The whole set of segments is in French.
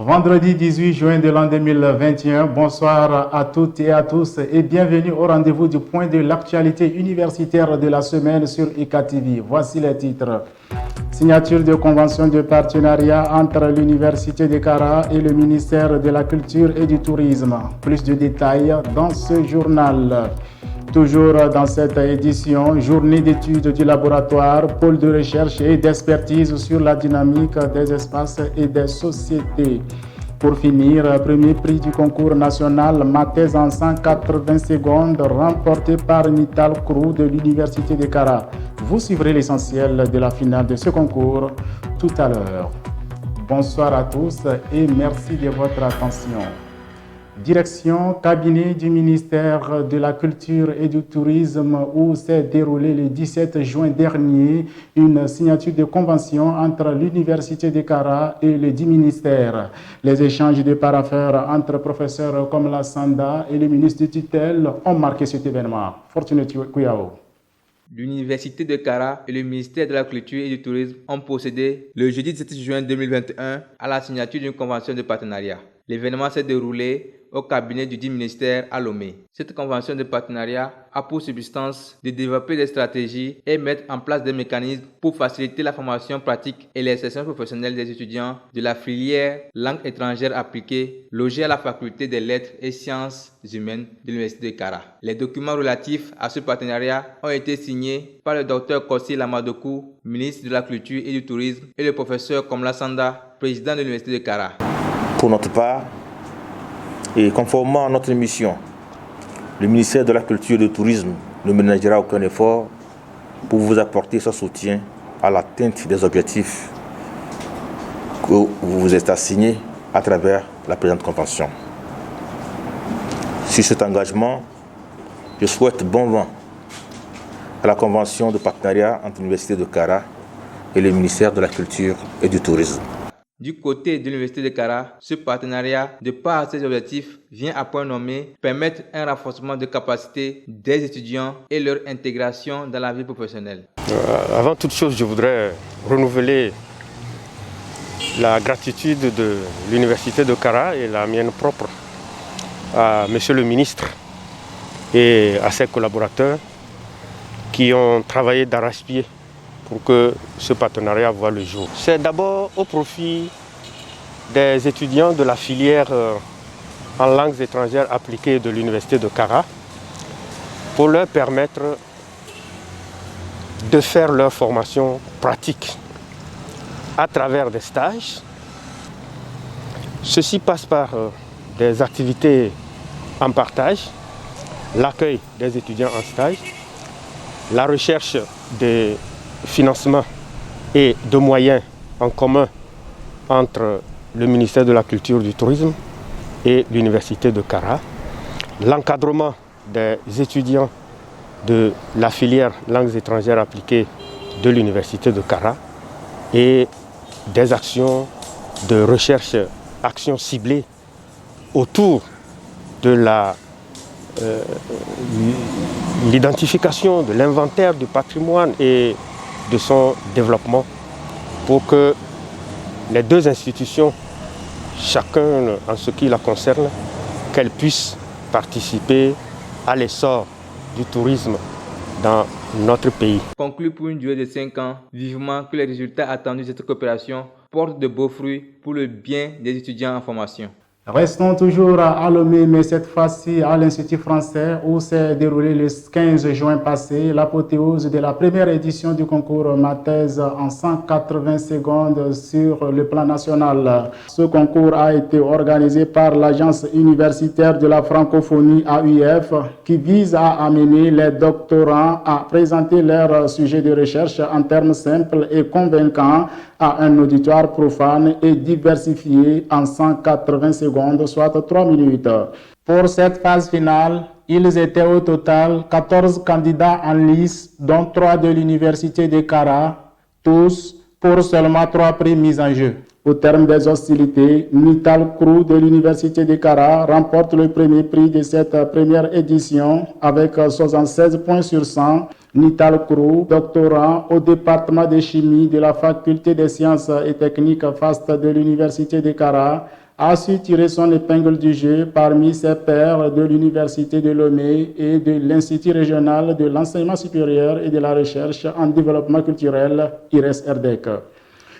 Vendredi 18 juin de l'an 2021, bonsoir à toutes et à tous et bienvenue au rendez-vous du point de l'actualité universitaire de la semaine sur EKTV. Voici les titres. Signature de convention de partenariat entre l'Université de Kara et le ministère de la Culture et du Tourisme. Plus de détails dans ce journal. Toujours dans cette édition, journée d'études du laboratoire, pôle de recherche et d'expertise sur la dynamique des espaces et des sociétés. Pour finir, premier prix du concours national Mathèse en 180 secondes, remporté par Nital Crew de l'Université de Kara. Vous suivrez l'essentiel de la finale de ce concours tout à l'heure. Bonsoir à tous et merci de votre attention. Direction cabinet du ministère de la Culture et du Tourisme où s'est déroulé le 17 juin dernier une signature de convention entre l'Université de Kara et les 10 ministères. Les échanges de parapheurs entre professeurs comme la Sanda et le ministre de tutelle ont marqué cet événement. Fortuné Kouyaou. L'Université de Kara et le ministère de la Culture et du Tourisme ont procédé le jeudi 17 juin 2021 à la signature d'une convention de partenariat. L'événement s'est déroulé au cabinet du dit ministère à Lomé. Cette convention de partenariat a pour substance de développer des stratégies et mettre en place des mécanismes pour faciliter la formation pratique et l'insertion professionnelle des étudiants de la filière langue étrangère appliquée logés à la faculté des lettres et sciences humaines de l'Université de Kara. Les documents relatifs à ce partenariat ont été signés par le Dr Kossi Lamadokou, ministre de la Culture et du Tourisme, et le professeur Komla Sanda, président de l'Université de Kara. Pour notre part, et conformément à notre mission, le ministère de la Culture et du Tourisme ne ménagera aucun effort pour vous apporter son soutien à l'atteinte des objectifs que vous vous êtes assignés à travers la présente convention. Sur cet engagement, je souhaite bon vent à la convention de partenariat entre l'Université de Kara et le ministère de la Culture et du Tourisme. Du côté de l'Université de Kara, ce partenariat, de par ses objectifs, vient à point nommé permettre un renforcement de capacité des étudiants et leur intégration dans la vie professionnelle. Avant toute chose, je voudrais renouveler la gratitude de l'Université de Kara et la mienne propre à Monsieur le ministre et à ses collaborateurs qui ont travaillé d'arrache-pied pour que ce partenariat voie le jour. C'est d'abord au profit des étudiants de la filière en langues étrangères appliquées de l'Université de Kara pour leur permettre de faire leur formation pratique à travers des stages. Ceci passe par des activités en partage, l'accueil des étudiants en stage, la recherche des financement et de moyens en commun entre le ministère de la Culture et du Tourisme et l'Université de Kara, l'encadrement des étudiants de la filière langues étrangères appliquées de l'Université de Kara et des actions de recherche, actions ciblées autour de l'identification de l'inventaire du patrimoine et de son développement pour que les deux institutions, chacun en ce qui la concerne, qu'elles puissent participer à l'essor du tourisme dans notre pays. Conclu pour une durée de 5 ans, vivement que les résultats attendus de cette coopération portent de beaux fruits pour le bien des étudiants en formation. Restons toujours à Lomé, mais cette fois-ci à l'Institut français où s'est déroulé le 15 juin passé l'apothéose de la première édition du concours Mathèse en 180 secondes sur le plan national. Ce concours a été organisé par l'Agence universitaire de la francophonie AUF qui vise à amener les doctorants à présenter leur sujet de recherche en termes simples et convaincants à un auditoire profane et diversifié en 180 secondes, soit 3 minutes. Pour cette phase finale, ils étaient au total 14 candidats en lice, dont 3 de l'Université de Kara, tous pour seulement 3 prix mis en jeu. Au terme des hostilités, Nital Crew de l'Université de Kara remporte le premier prix de cette première édition avec 76 points sur 100. Nital Crew, doctorant au département de chimie de la Faculté des sciences et techniques FAST de l'Université de Kara, a su tirer son épingle du jeu parmi ses pairs de l'Université de Lomé et de l'Institut régional de l'enseignement supérieur et de la recherche en développement culturel, IRES-RDEC.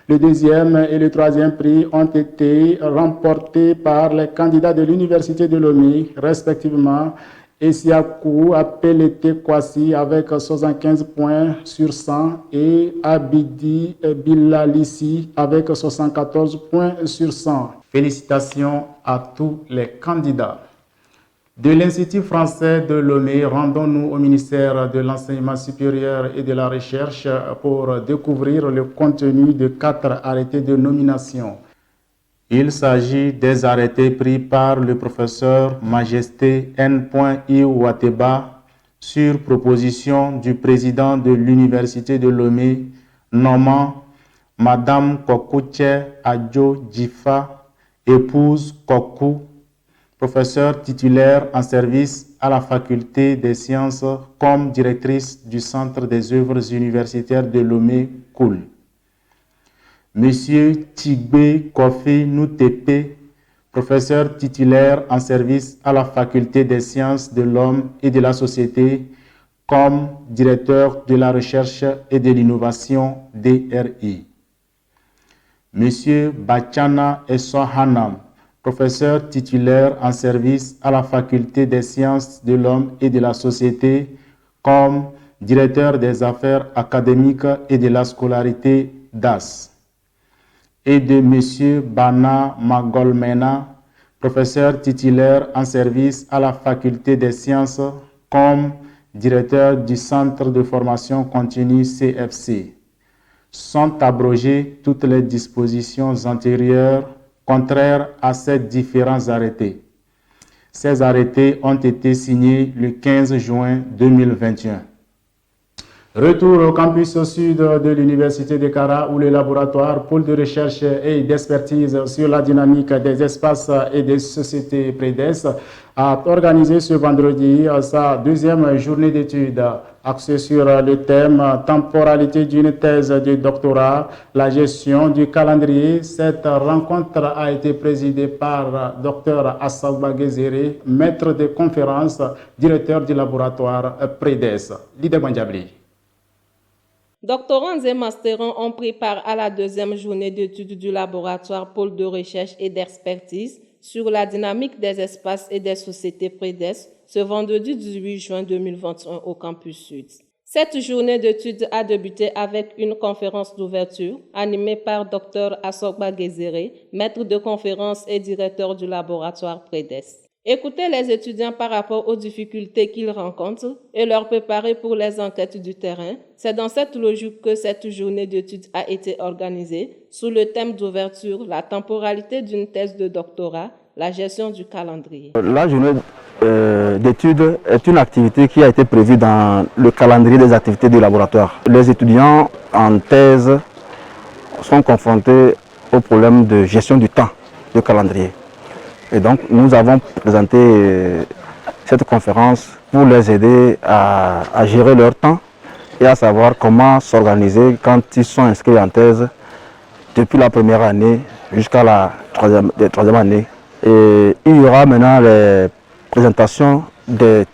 Le deuxième et le troisième prix ont été remportés par les candidats de l'Université de Lomé, respectivement Essiakou Apelete Kwasi avec 75 points sur 100 et Abidi Bilalissi avec 74 points sur 100. Félicitations à tous les candidats. De l'Institut français de Lomé, rendons-nous au ministère de l'Enseignement supérieur et de la Recherche pour découvrir le contenu de 4 arrêtés de nomination. Il s'agit des arrêtés pris par le professeur Majesté N. Iwateba sur proposition du président de l'Université de Lomé, nommant Madame Kokouche Adjo Djifa, épouse Kokou, professeur titulaire en service à la Faculté des sciences comme directrice du Centre des œuvres universitaires de Lomé, Koul. Monsieur Tigbe Kofi Noutepe, professeur titulaire en service à la Faculté des sciences de l'homme et de la société comme directeur de la recherche et de l'innovation DRI. Monsieur Bachana Essohanam, professeur titulaire en service à la Faculté des sciences de l'homme et de la société comme directeur des affaires académiques et de la scolarité DAS. Et de M. Bana Magolmena, professeur titulaire en service à la Faculté des sciences comme directeur du Centre de formation continue CFC. Sont abrogées toutes les dispositions antérieures contraires à ces différents arrêtés. Ces arrêtés ont été signés le 15 juin 2021. Retour au campus sud de l'Université de Kara où le laboratoire pôle de recherche et d'expertise sur la dynamique des espaces et des sociétés PREDES a organisé ce vendredi sa deuxième journée d'études axée sur le thème temporalité d'une thèse de doctorat, la gestion du calendrier. Cette rencontre a été présidée par Dr Assagba Gezere, maître de conférence, directeur du laboratoire PREDES. Lide Bandjabli. Doctorants et masterants ont pris part à la deuxième journée d'études du laboratoire pôle de recherche et d'expertise sur la dynamique des espaces et des sociétés PREDES ce vendredi 18 juin 2021 au campus sud. Cette journée d'études a débuté avec une conférence d'ouverture animée par Dr Assogba Gezere, maître de conférence et directeur du laboratoire PREDES. Écouter les étudiants par rapport aux difficultés qu'ils rencontrent et leur préparer pour les enquêtes du terrain, c'est dans cette logique que cette journée d'études a été organisée sous le thème d'ouverture, la temporalité d'une thèse de doctorat, la gestion du calendrier. La journée d'études est une activité qui a été prévue dans le calendrier des activités du laboratoire. Les étudiants en thèse sont confrontés au problème de gestion du temps, du calendrier. Et donc, nous avons présenté cette conférence pour les aider à gérer leur temps et à savoir comment s'organiser quand ils sont inscrits en thèse depuis la première année jusqu'à la troisième année. Et il y aura maintenant les présentations des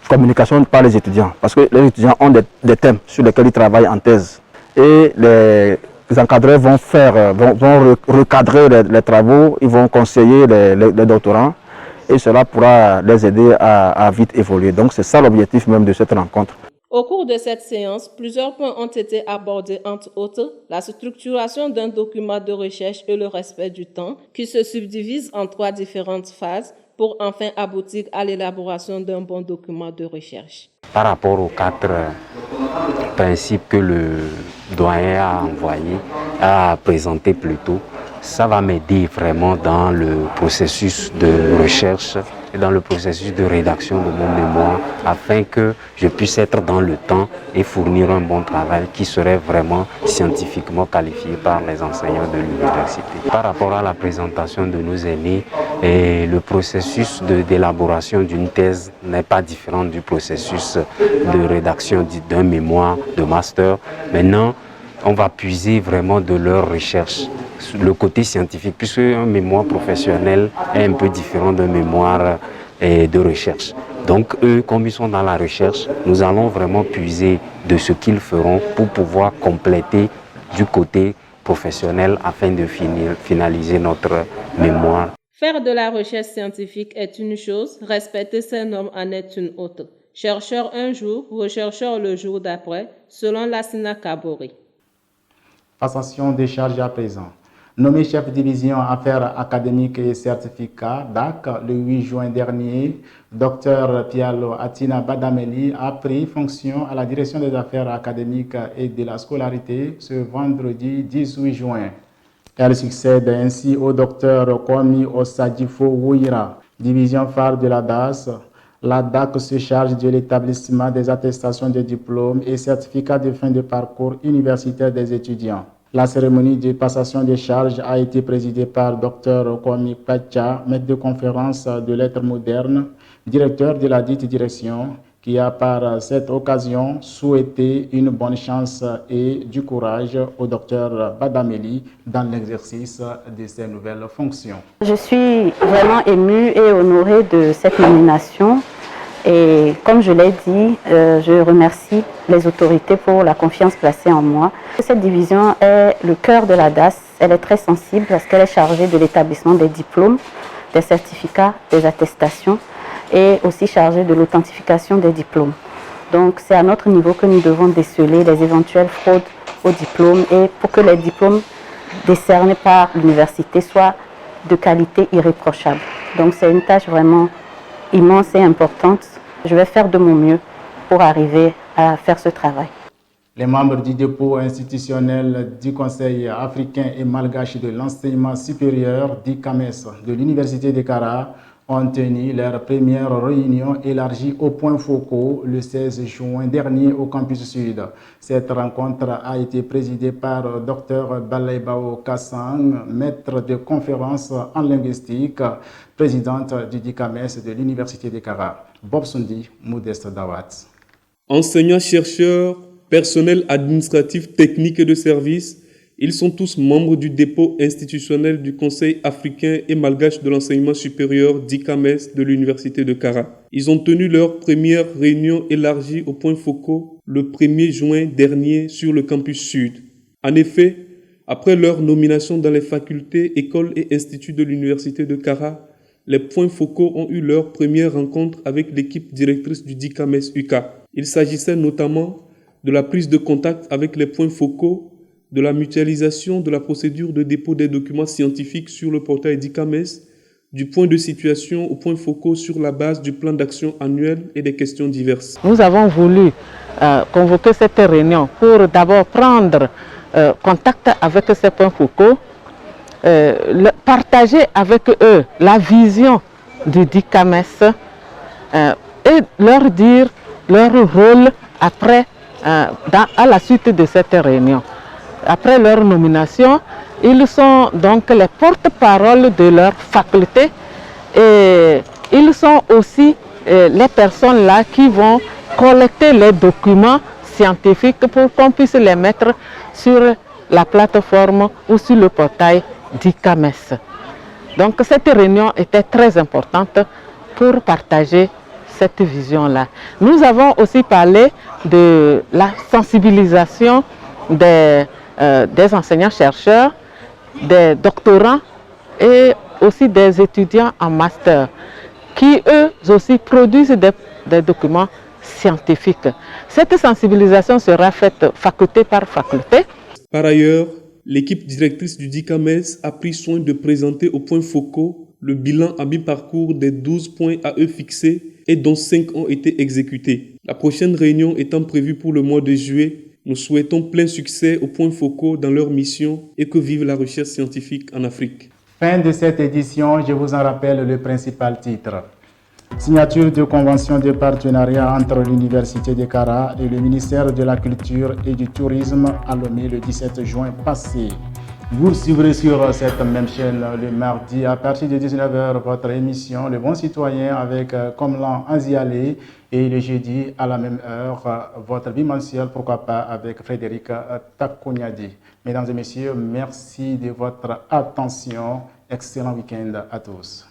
communications par les étudiants, parce que les étudiants ont des thèmes sur lesquels ils travaillent en thèse. Et les encadreurs vont recadrer les travaux, ils vont conseiller les doctorants et cela pourra les aider à vite évoluer. Donc c'est ça l'objectif même de cette rencontre. Au cours de cette séance, plusieurs points ont été abordés, entre autres la structuration d'un document de recherche et le respect du temps, qui se subdivise en 3 différentes phases pour enfin aboutir à l'élaboration d'un bon document de recherche. Par rapport aux 4 principes que le doyen a présenté plus tôt, ça va m'aider vraiment dans le processus de recherche et dans le processus de rédaction de mon mémoire afin que je puisse être dans le temps et fournir un bon travail qui serait vraiment scientifiquement qualifié par les enseignants de l'université. Par rapport à la présentation de nos aînés, le processus d'élaboration d'une thèse n'est pas différent du processus de rédaction d'un mémoire, de master. Maintenant, on va puiser vraiment de leurs recherches, le côté scientifique, puisque un mémoire professionnel est un peu différent d'un mémoire de recherche. Donc eux, comme ils sont dans la recherche, nous allons vraiment puiser de ce qu'ils feront pour pouvoir compléter du côté professionnel afin de finaliser notre mémoire. Faire de la recherche scientifique est une chose, respecter ces normes en est une autre. Chercheur un jour, rechercheur le jour d'après, selon Lassina Kabori. Passation des charges à présent. Nommé chef division affaires académiques et certificats DAC le 8 juin dernier, Dr Pialo Atina Badameli a pris fonction à la direction des affaires académiques et de la scolarité ce vendredi 18 juin. Elle succède ainsi au Dr Kwame Osadifo Wouira, division phare de la DAS. La DAC se charge de l'établissement des attestations de diplômes et certificats de fin de parcours universitaire des étudiants. La cérémonie de passation des charges a été présidée par Dr Kwame Pacha, maître de conférence de lettres modernes, directeur de la dite direction, qui a par cette occasion souhaité une bonne chance et du courage au Dr Badameli dans l'exercice de ses nouvelles fonctions. Je suis vraiment émue et honorée de cette nomination. Et comme je l'ai dit, je remercie les autorités pour la confiance placée en moi. Cette division est le cœur de la DAS. Elle est très sensible parce qu'elle est chargée de l'établissement des diplômes, des certificats, des attestations et aussi chargée de l'authentification des diplômes. Donc c'est à notre niveau que nous devons déceler les éventuelles fraudes aux diplômes et pour que les diplômes décernés par l'université soient de qualité irréprochable. Donc c'est une tâche vraiment immense et importante. Je vais faire de mon mieux pour arriver à faire ce travail. Les membres du dépôt institutionnel du Conseil africain et malgache de l'enseignement supérieur d'ICAMES de l'Université de Kara ont tenu leur première réunion élargie aux points focaux le 16 juin dernier au campus sud. Cette rencontre a été présidée par Dr Balaibao Kassang, maître de conférence en linguistique, présidente du DICAMES de l'Université de Kara. Bob Sundi, Modeste Dawat. Enseignants-chercheurs, personnel administratif, technique et de service, ils sont tous membres du dépôt institutionnel du Conseil africain et malgache de l'enseignement supérieur d'ICAMES de l'Université de Kara. Ils ont tenu leur première réunion élargie aux points focaux le 1er juin dernier sur le campus sud. En effet, après leur nomination dans les facultés, écoles et instituts de l'Université de Kara, les points focaux ont eu leur première rencontre avec l'équipe directrice du DICAMES UCA. Il s'agissait notamment de la prise de contact avec les points focaux, de la mutualisation de la procédure de dépôt des documents scientifiques sur le portail d'ICAMES, du point de situation aux points focaux sur la base du plan d'action annuel et des questions diverses. Nous avons voulu convoquer cette réunion pour d'abord prendre contact avec ces points focaux, partager avec eux la vision du DICAMES et leur dire leur rôle après, à la suite de cette réunion. Après leur nomination, ils sont donc les porte-parole de leur faculté et ils sont aussi les personnes là qui vont collecter les documents scientifiques pour qu'on puisse les mettre sur la plateforme ou sur le portail d'ICAMES. Donc cette réunion était très importante pour partager cette vision-là. Nous avons aussi parlé de la sensibilisation des enseignants-chercheurs, des doctorants et aussi des étudiants en master qui eux aussi produisent des documents scientifiques. Cette sensibilisation sera faite faculté par faculté. Par ailleurs, l'équipe directrice du DICAMES a pris soin de présenter aux points focaux le bilan à mi-parcours des 12 points à eux fixés et dont 5 ont été exécutés. La prochaine réunion étant prévue pour le mois de juillet, nous souhaitons plein succès aux points focaux dans leur mission et que vive la recherche scientifique en Afrique. Fin de cette édition, je vous en rappelle le principal titre. Signature de convention de partenariat entre l'Université de Kara et le ministère de la Culture et du Tourisme à Lomé le 17 juin passé. Vous suivrez sur cette même chaîne le mardi à partir de 19h votre émission Le Bon Citoyen avec Komlan Anziale et le jeudi à la même heure votre bimensuel, pourquoi pas, avec Frédéric Takonyadi. Mesdames et messieurs, merci de votre attention. Excellent week-end à tous.